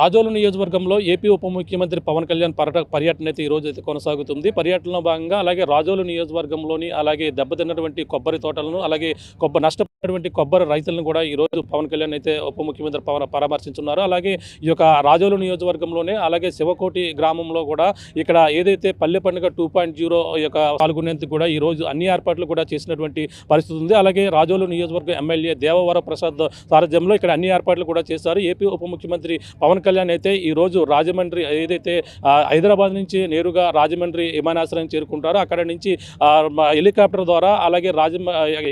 రాజోలు నియోజకవర్గంలో ఏపీ ఉప ముఖ్యమంత్రి పవన్ కళ్యాణ్ పర్యటన అయితే ఈ రోజు అయితే కొనసాగుతుంది. పర్యటనలో భాగంగా అలాగే రాజోలు నియోజకవర్గంలోని అలాగే దెబ్బతిన్నటువంటి కొబ్బరి తోటలను అలాగే నష్టపోయినటువంటి కొబ్బరి రైతులను కూడా ఈ రోజు పవన్ కళ్యాణ్ అయితే ఉప ముఖ్యమంత్రి పరామర్శించున్నారు. అలాగే ఈ యొక్క రాజోలు నియోజకవర్గంలోనే అలాగే శివకోటి గ్రామంలో కూడా ఇక్కడ ఏదైతే పల్లె పండుగ 2.0 యొక్క పాల్గొనేందుకు కూడా ఈ రోజు అన్ని ఏర్పాట్లు కూడా చేసినటువంటి పరిస్థితి ఉంది. అలాగే రాజోలు నియోజకవర్గం ఎమ్మెల్యే దేవవర ప్రసాద్ సారథ్యంలో ఇక్కడ అన్ని ఏర్పాట్లు కూడా చేశారు. ఏపీ ఉప ముఖ్యమంత్రి పవన్ కళ్యాణ్ అయితే ఈరోజు రాజమండ్రి ఏదైతే హైదరాబాద్ నుంచి నేరుగా రాజమండ్రి విమానాశ్రయం చేరుకుంటారో అక్కడ నుంచి హెలికాప్టర్ ద్వారా అలాగే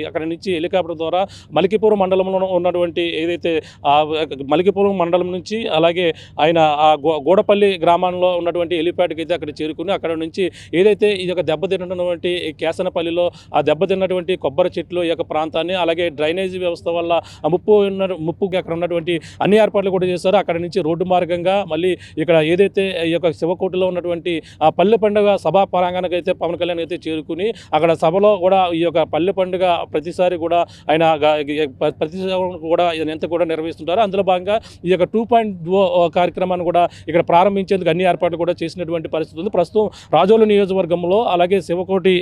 అక్కడ నుంచి హెలికాప్టర్ ద్వారా మలికిపురం మండలంలో ఉన్నటువంటి ఏదైతే మలికిపురం మండలం నుంచి అలాగే ఆయన గూడపల్లి గ్రామంలో ఉన్నటువంటి హెలిప్యాడ్కి అయితే అక్కడ చేరుకుని అక్కడ నుంచి ఏదైతే ఈ యొక్క దెబ్బతిన్నటువంటి కేసనపల్లిలో ఆ దెబ్బతిన్నటువంటి కొబ్బరి చెట్లు ఈ యొక్క ప్రాంతాన్ని అలాగే డ్రైనేజీ వ్యవస్థ వల్ల ముప్పుకి అక్కడ ఉన్నటువంటి అన్ని ఏర్పాట్లు కూడా చేశారు. అక్కడ నుంచి రోడ్డు మార్గంగా మళ్ళీ ఇక్కడ ఏదైతే ఈ యొక్క శివకోటిలో ఉన్నటువంటి ఆ పల్లె పండుగ సభా ప్రాంగణానికి అయితే పవన్ కళ్యాణ్ అయితే చేరుకుని అక్కడ సభలో కూడా ఈ యొక్క పల్లె పండుగ ప్రతిసారి కూడా ఆయన కూడా ఎంత కూడా నిర్వహిస్తుంటారు. అందులో భాగంగా ఈ యొక్క 2.0 కార్యక్రమాన్ని కూడా ఇక్కడ ప్రారంభించేందుకు అన్ని ఏర్పాట్లు కూడా చేసినటువంటి పరిస్థితి ఉంది. ప్రస్తుతం రాజోలు నియోజకవర్గంలో అలాగే శివకోటి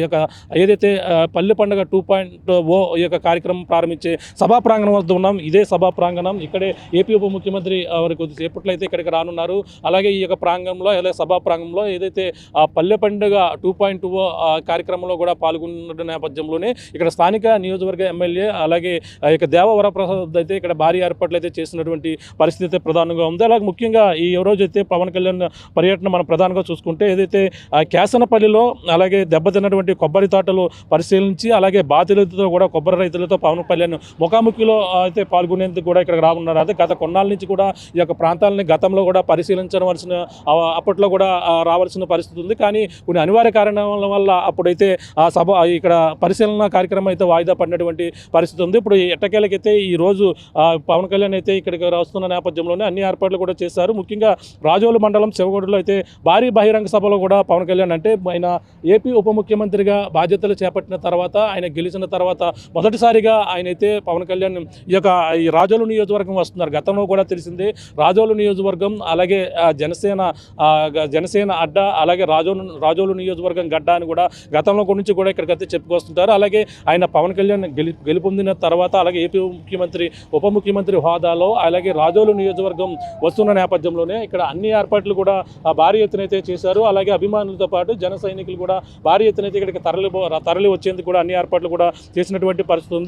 యొక్క ఏదైతే పల్లె పండుగ 2.0 ఈ యొక్క కార్యక్రమం ప్రారంభించే సభా ప్రాంగణం వద్ద ఉన్నాం. ఇదే సభా ప్రాంగణం ఇక్కడే ఏపీ ఉప ముఖ్యమంత్రి కొద్దిసేపట్లో అయితే ఇక్కడికి రానున్నారు. అలాగే ఈ యొక్క ప్రాంగణంలో అలాగే సభా ప్రాంగణంలో ఏదైతే పల్లె పండుగ 2.0 కార్యక్రమంలో కూడా పాల్గొన్న నేపథ్యంలోనే ఇక్కడ స్థానిక నియోజకవర్గ ఎమ్మెల్యే అలాగే ఇక దేవవర ప్రసాద్ అయితే ఇక్కడ భారీ ఏర్పాట్లు అయితే చేసినటువంటి పరిస్థితి అయితే ప్రధానంగా ఉంది. అలాగే ముఖ్యంగా ఈ రోజు అయితే పవన్ కళ్యాణ్ పర్యటన మనం ప్రధానంగా చూసుకుంటే ఏదైతే కేసనపల్లిలో అలాగే దెబ్బతిన్నటువంటి కొబ్బరి తోటలు పరిశీలించి అలాగే బాధితులతో కూడా కొబ్బరి రైతులతో పవన్ కళ్యాణ్ ముఖాముఖిలో అయితే పాల్గొనేందుకు కూడా ఇక్కడ రానున్నారు. అదే గత కొన్నాళ్ళ నుంచి కూడా ఈ యొక్క ప్రాంతాలని గతంలో కూడా పరిశీలించవలసిన అప్పట్లో కూడా రావాల్సిన పరిస్థితి ఉంది. కానీ కొన్ని అనివార్య కారణాల వల్ల అప్పుడైతే ఆ సభ ఇక్కడ పరిశీలన కార్యక్రమం అయితే వాయిదా పడినటువంటి పరిస్థితి ఉంది. ఇప్పుడు ఎట్టకేలకైతే ఈ రోజు పవన్ కళ్యాణ్ అయితే ఇక్కడికి వస్తున్న నేపథ్యంలోనే అన్ని ఏర్పాట్లు కూడా చేశారు. ముఖ్యంగా రాజోలు మండలం శివగొడలో అయితే భారీ బహిరంగ సభలో కూడా పవన్ కళ్యాణ్ అంటే ఆయన ఏపీ ఉప ముఖ్యమంత్రిగా బాధ్యతలు చేపట్టిన తర్వాత ఆయన గెలిచిన తర్వాత మొదటిసారిగా ఆయన అయితే పవన్ కళ్యాణ్ ఈ రాజోలు నియోజకవర్గం వస్తున్నారు. గతంలో కూడా తెలిసిందే రాజోలు నియోజకవర్గం అలాగే జనసేన అడ్డ అలాగే రాజోలు నియోజకవర్గం గడ్డ అని కూడా గతంలో నుంచి కూడా ఇక్కడికైతే చెప్పుకొస్తుంటారు. అలాగే ఆయన పవన్ కళ్యాణ్ గెలుపొందిన తర్వాత అలాగే ఏపీ ముఖ్యమంత్రి ఉప ముఖ్యమంత్రి హోదాలో అలాగే రాజోలు నియోజకవర్గం వస్తున్న నేపథ్యంలోనే ఇక్కడ అన్ని ఏర్పాట్లు కూడా భారీ ఎత్తున అయితే చేశారు. అలాగే అభిమానులతో పాటు జన సైనికులు కూడా భారీ ఎత్తున అయితే ఇక్కడికి తరలి వచ్చేందుకు కూడా అన్ని ఏర్పాట్లు కూడా చేసినటువంటి పరిస్థితి ఉంది.